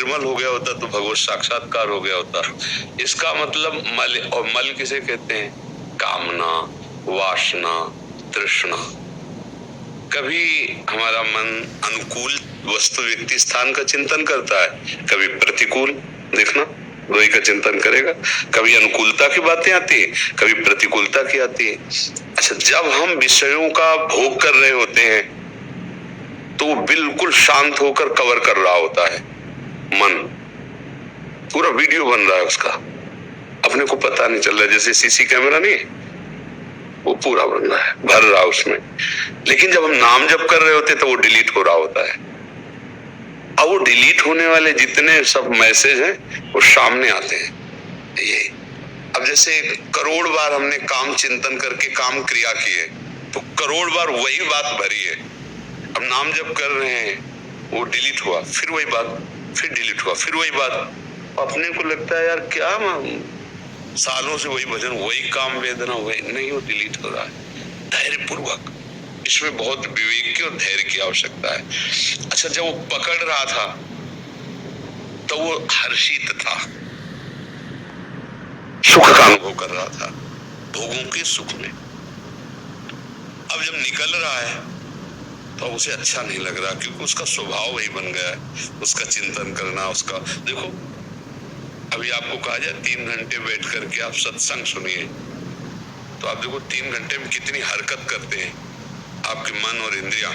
निर्मल हो गया होता तो भगवत साक्षात्कार हो गया होता। इसका मतलब मल, और मल किसे कहते हैं? कामना, वासना, तृष्णा। कभी हमारा मन अनुकूल वस्तु व्यक्ति स्थान का चिंतन करता है, कभी प्रतिकूल। देखना, दो ही का चिंतन करेगा। कभी अनुकूलता की बातें आती है, कभी प्रतिकूलता की आती है। अच्छा, जब हम विषयों का भोग कर रहे होते हैं तो वो बिल्कुल शांत होकर कवर कर रहा होता है। मन पूरा वीडियो बन रहा है उसका, अपने को पता नहीं चल रहा है। जैसे सीसी कैमरा नहीं, वो पूरा बन रहा है, भर रहा है उसमें। लेकिन जब हम नाम जप कर रहे होते तो वो डिलीट हो रहा होता है। अब वो डिलीट होने वाले जितने सब मैसेज हैं वो सामने आते हैं। ये अब जैसे करोड़ बार हमने काम चिंतन करके काम क्रिया की है तो करोड़ बार वही बात भरी है। अब नाम जप कर रहे हैं, वो डिलीट हुआ, फिर वही बात, फिर डिलीट हुआ, फिर वही बात। अपने को लगता है यार क्या सालों से वही भजन, वही काम, वेदना वही, नहीं, वो डिलीट हो रहा है। धैर्य पूर्वक, इसमें बहुत विवेक की और धैर्य की आवश्यकता है। अच्छा, जब वो पकड़ रहा था तो वो हर्षित था, सुख का अनुभव कर रहा था, भोगों के सुख में। अब जब निकल रहा है तो उसे अच्छा नहीं लग रहा, क्योंकि उसका स्वभाव वही बन गया है, उसका चिंतन करना, उसका। देखो, अभी आपको कहा जाए 3 घंटे बैठ करके आप सत्संग सुनिए, तो आप देखो 3 घंटे में कितनी हरकत करते हैं आपके मन और इंद्रियां।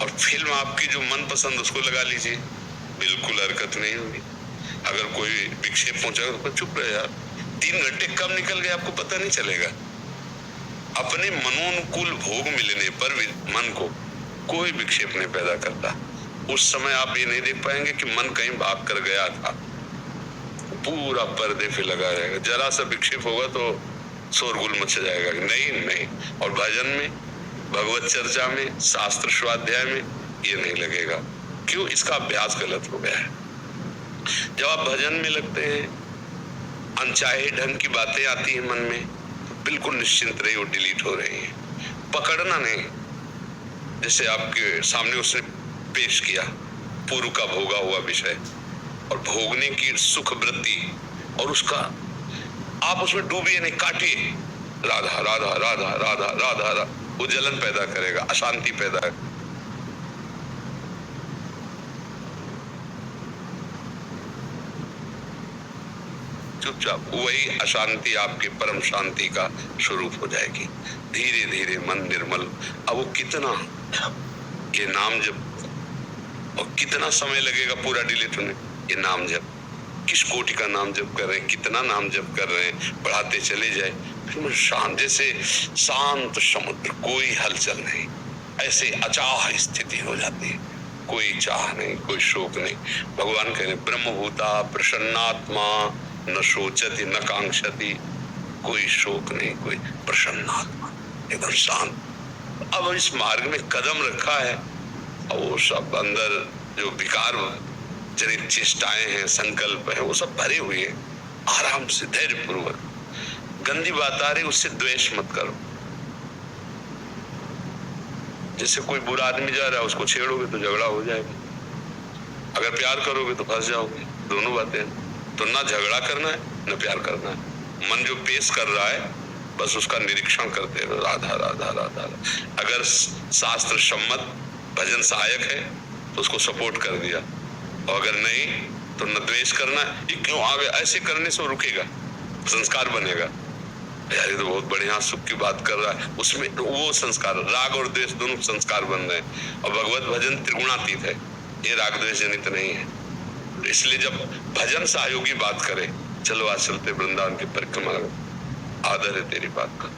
और फिल्म आपकी जो मन पसंद उसको लगा लीजिए, बिल्कुल हरकत नहीं होगी। अगर कोई विक्षेप पहुंचाएगा तो चुप रहे यार। 3 घंटे कब निकल गए आपको पता नहीं चलेगा। अपने मनोनुकूल भोग मिलने पर मन को कोई विक्षेप नहीं पैदा करता। उस समय आप ये नहीं देख पाएंगे कि मन कहीं भाग कर गया था, पूरा पर्दे पे लगा रहेगा। जरा सा विक्षेप होगा तो शोरगुल मच जाएगा, नहीं। और भजन में, भगवत चर्चा में, शास्त्र स्वाध्याय में ये नहीं लगेगा। क्यों? इसका अभ्यास गलत हो गया है। जब आप भजन में लगते हैं, अनचाहे ढंग की बातें आती है मन में, तो बिल्कुल निश्चिंत रहिए, वो डिलीट हो रही है। पकड़ना नहीं। जैसे आपके सामने उसने पेश किया पूर्व का भोगा हुआ विषय और भोगने की सुख वृत्ति, और उसका आप उसमें डूबिए नहीं, काटिए। राधा राधा राधा राधा राधा राधा, वो जलन पैदा करेगा, अशांति पैदा। चुपचाप वही अशांति आपके परम शांति का स्वरूप हो जाएगी। धीरे धीरे मन निर्मल। अब वो कितना ये नाम जप, और कितना समय लगेगा पूरा डिलीट होने? ये नाम जप, किस कोटि का नाम जप कर रहे हैं, कितना नाम जप कर रहे हैं, बढ़ाते चले जाए। फिर शांत, जैसे शांत समुद्र, कोई हलचल नहीं, ऐसे अचाह स्थिति हो जाती है। कोई चाह नहीं, कोई शोक नहीं। भगवान कह रहे ब्रह्मभूता प्रसन्नात्मा न शोचति न कांक्षति। कोई शोक नहीं, कोई प्रसन्नात्मा, एकदम शांत। अब इस मार्ग में कदम रखा है और वो सब अंदर जो विकार जनित चेष्टाएं हैं, संकल्प है, वो सब भरे हुए हैं। आराम से, धैर्य पूर्वक। गंदी बात आ रही उससे द्वेष मत करो। जैसे कोई बुरा आदमी जा रहा है, उसको छेड़ोगे तो झगड़ा हो जाएगा, अगर प्यार करोगे तो फंस जाओगे। दोनों बातें, तो ना झगड़ा करना है न प्यार करना है। मन जो पेश कर रहा है बस उसका निरीक्षण करते रहो, राधा राधा राधा। अगर शास्त्र सम्मत भजन सहायक है तो उसको सपोर्ट कर दिया, और अगर नहीं तो न द्वेष करना है। ये क्यों आ गया, ऐसे करने से वो रुकेगा, संस्कार बनेगा। यार ये तो बहुत बढ़िया सुख की बात कर रहा है, उसमें वो संस्कार, राग और द्वेष दोनों संस्कार बन रहे हैं। और भगवत भजन त्रिगुणातीत है, ये राग द्वेष जनित नहीं है। इसलिए जब भजन सहयोगी बात करे, चलो आज चलते वृंदावन की परिक्रमा, आदर है तेरी बात का,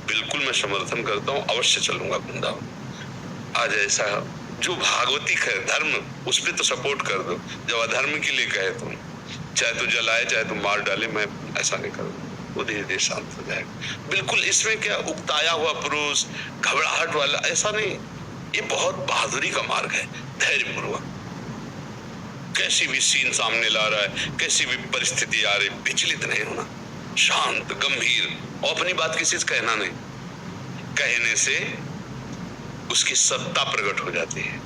बिल्कुल मैं समर्थन करता हूँ, अवश्य चलूंगा वृंदावन। आज ऐसा जो भागवती है धर्म, उस पर तो सपोर्ट कर दो। जब अधर्म के लिए कहे तुम, चाहे तो जलाए चाहे तो मार डाले, मैं ऐसा नहीं करूंगा। वो धीरे धीरे शांत हो जाएगा। बिल्कुल इसमें क्या उकताया हुआ पुरुष, घबराहट वाला, ऐसा नहीं। ये बहुत बहादुरी का मार्ग है, धैर्य पूर्वक। कैसी भी सीन सामने ला रहा है, कैसी भी परिस्थिति आ रही, विचलित नहीं होना, शांत गंभीर, और अपनी बात किसी से कहना नहीं। कहने से उसकी सत्ता प्रकट हो जाती है।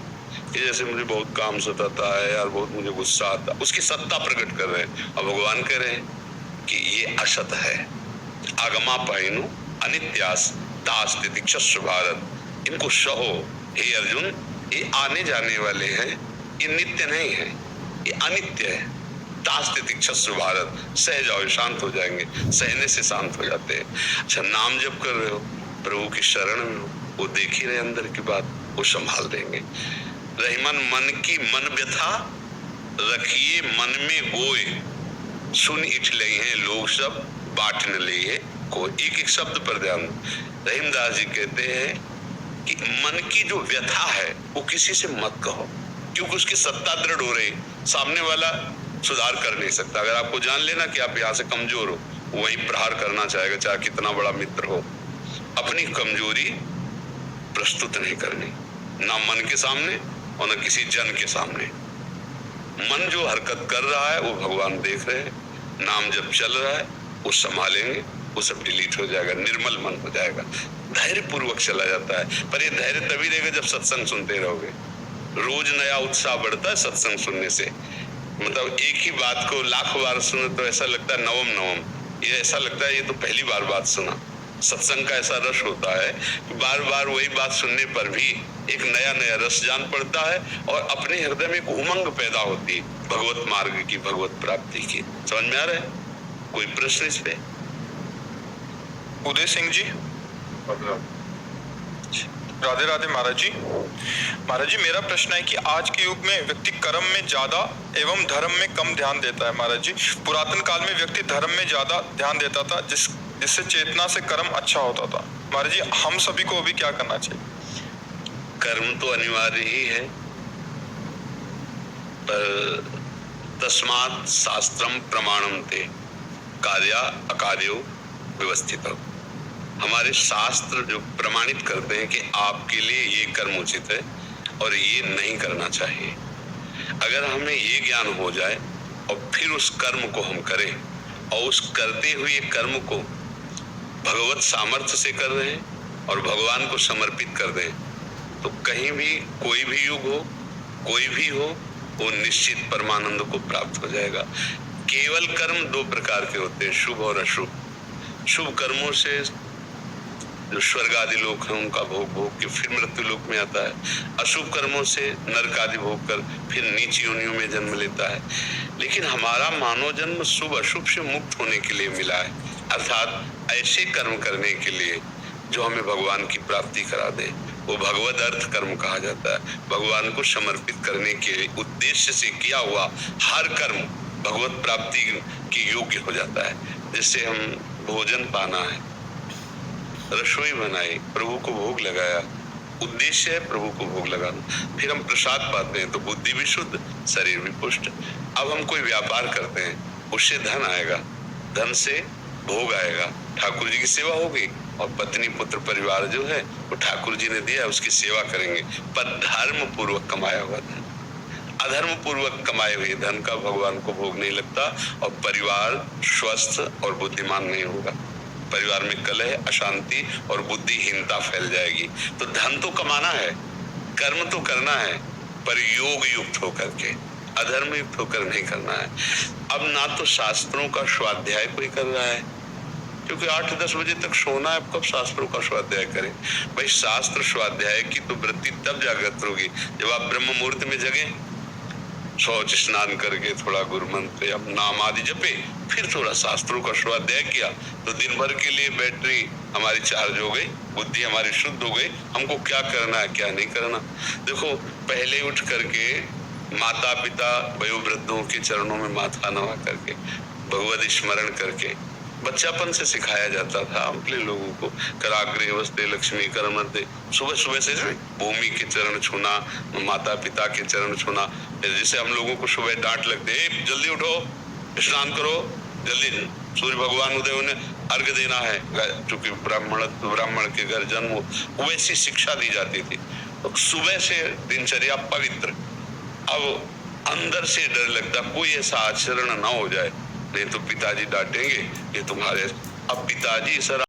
कि जैसे मुझे बहुत काम सताता है यार, बहुत मुझे गुस्सा आता है, उसकी सत्ता प्रकट कर रहे हैं। और भगवान कह रहे हैं कि ये असत है। आगमा पाइनु अनित्यास दास तितिक्षस्व भारत, इनको सहो हे अर्जुन, ये आने जाने वाले हैं, ये नित्य नहीं है, ये अनित्य है। दास तितिक्षस्व भारत, सह जाओ, शांत हो जाएंगे, सहने से शांत हो जाते हैं। अच्छा, नाम जप कर रहे हो, प्रभु की शरण में हो, वो देख ही रहे अंदर की बात, वो संभाल देंगे। रहीमन मन की मन व्यथा रखिए मन में गोए, सुन इठ ले हैं लोग सब बाट न ले को। एक एक शब्द पर ध्यान। रहीमदास जी कहते हैं कि मन की जो व्यथा है वो किसी से मत कहो, क्योंकि उसकी सत्ता दृढ़ हो रही, सामने वाला सुधार कर नहीं सकता। अगर आपको जान लेना कि आप यहाँ से कमजोर हो, वही प्रहार करना चाहेगा, चाहे कितना बड़ा मित्र हो। अपनी कमजोरी प्रस्तुत नहीं करनी, ना मन के सामने और न किसी जन के सामने। मन जो हरकत कर रहा है वो भगवान देख रहे हैं, नाम जब चल रहा है वो संभालेंगे, वो सब डिलीट हो जाएगा, निर्मल मन हो जाएगा, धैर्य पूर्वक चला जाता है। पर ये धैर्य तभी रहेगा जब सत्संग सुनते रहोगे। रोज नया उत्साह बढ़ता है सत्संग सुनने से। मतलब एक ही बात को लाख बार सुने तो ऐसा लगता है नवम नवम, ये ऐसा लगता है ये तो पहली बार बात सुना। सत्संग का ऐसा रस होता है कि बार बार वही बात सुनने पर भी एक नया नया रस जान पड़ता है और अपने हृदय में एक उमंग पैदा होती है भगवत मार्ग की, भगवत प्राप्ति की। समझ में आ रहा है? कोई प्रश्न इस पे? उदय सिंह जी, राधे राधे महाराज जी। महाराज जी, मेरा प्रश्न है कि आज के युग में व्यक्ति कर्म में ज्यादा एवं धर्म में कम ध्यान देता है। महाराज जी, पुरातन काल में व्यक्ति धर्म में ज्यादा ध्यान देता था, जिससे चेतना से कर्म अच्छा होता था। महाराज जी, हम सभी को अभी क्या करना चाहिए? कर्म तो अनिवार्य ही है, पर तस्मात् शास्त्रम प्रमाणम ते कार्या अकार्यो व्यवस्थित। हमारे शास्त्र जो प्रमाणित करते हैं कि आपके लिए ये कर्म उचित है और ये नहीं करना चाहिए। अगर हमें ये ज्ञान हो जाए और फिर उस कर्म को हम करें और उस करते हुए कर्म को भगवत सामर्थ्य से कर रहे हैं और भगवान को समर्पित कर दें, तो कहीं भी कोई भी युग हो, कोई भी हो, वो निश्चित परमानंद को प्राप्त हो जाएगा। केवल कर्म दो प्रकार के होते हैं, शुभ और अशुभ। शुभ कर्मों से जो स्वर्ग आदि लोक है उनका भोग भोग के फिर मृत्यु लोक में आता है। अशुभ कर्मों से नरक आदि भोग कर फिर नीच योनियों में जन्म लेता है। लेकिन हमारा मानव जन्म शुभ अशुभ से मुक्त होने के लिए मिला है, अर्थात ऐसे कर्म करने के लिए जो हमें भगवान की प्राप्ति करा दे, वो भगवद अर्थ कर्म कहा जाता है। भगवान को समर्पित करने के उद्देश्य से किया हुआ हर कर्म भगवत प्राप्ति के योग्य हो जाता है। जैसे हम भोजन पाना है, रसोई बनाई, प्रभु को भोग लगाया, उद्देश्य है प्रभु को भोग लगाना, फिर हम प्रसाद पाते हैं तो बुद्धि भी शुद्ध, शरीर भी पुष्ट। अब हम कोई व्यापार करते हैं, उससे धन आएगा, धन से भोग आएगा, ठाकुर जी की सेवा होगी और पत्नी पुत्र परिवार जो है वो ठाकुर जी ने दिया उसकी सेवा करेंगे। पर धर्म पूर्वक कमाया हुआ धन, अधर्म पूर्वक कमाए हुए धन का भगवान को भोग नहीं लगता और परिवार स्वस्थ और बुद्धिमान नहीं होगा। परिवार में कलह, अशांति और बुद्धिहीनता फैल जाएगी। तो धन तो कमाना है, कर्म तो करना है, पर योग युक्त होकर के, अधर्म युक्त होकर नहीं करना है। अब ना तो शास्त्रों का स्वाध्याय कोई कर रहा है, क्योंकि 8-10 बजे तक सोना है, कब शास्त्रों का स्वाध्याय करें? भाई शास्त्र स्वाध्याय की तो वृत्ति तब जागृत होगी जब आप ब्रह्म मुहूर्त में जगे, शौच स्नान करके थोड़ा गुरु मंत्र या नाम आदि जपे, फिर थोड़ा शास्त्रों का स्वाध्याय किया, तो दिन भर के लिए बैटरी हमारी चार्ज हो गई, बुद्धि हमारी शुद्ध हो गई। हमको क्या करना है क्या नहीं करना। देखो, पहले उठ करके माता पिता वयोवृद्धों के चरणों में माथा नवा करके भगवत स्मरण करके बच्चापन से सिखाया जाता था अपने लोगों को। कराग्रे वस्ते लक्ष्मी करमते, सुबह सुबह से भूमि के चरण छूना, माता पिता के चरण छूना। जैसे हम लोगों को सुबह डांट लगते, जल्दी उठो, स्नान करो, जल्दी सूर्य भगवान उदय होने अर्घ देना है, क्योंकि ब्राह्मण के घर जन्म हो, वैसी शिक्षा दी जाती थी। तो सुबह से दिनचर्या पवित्र। अब अंदर से डर लगता कोई ऐसा आचरण ना हो जाए, नहीं तो पिताजी डांटेंगे कि तुम्हारे। अब पिताजी सर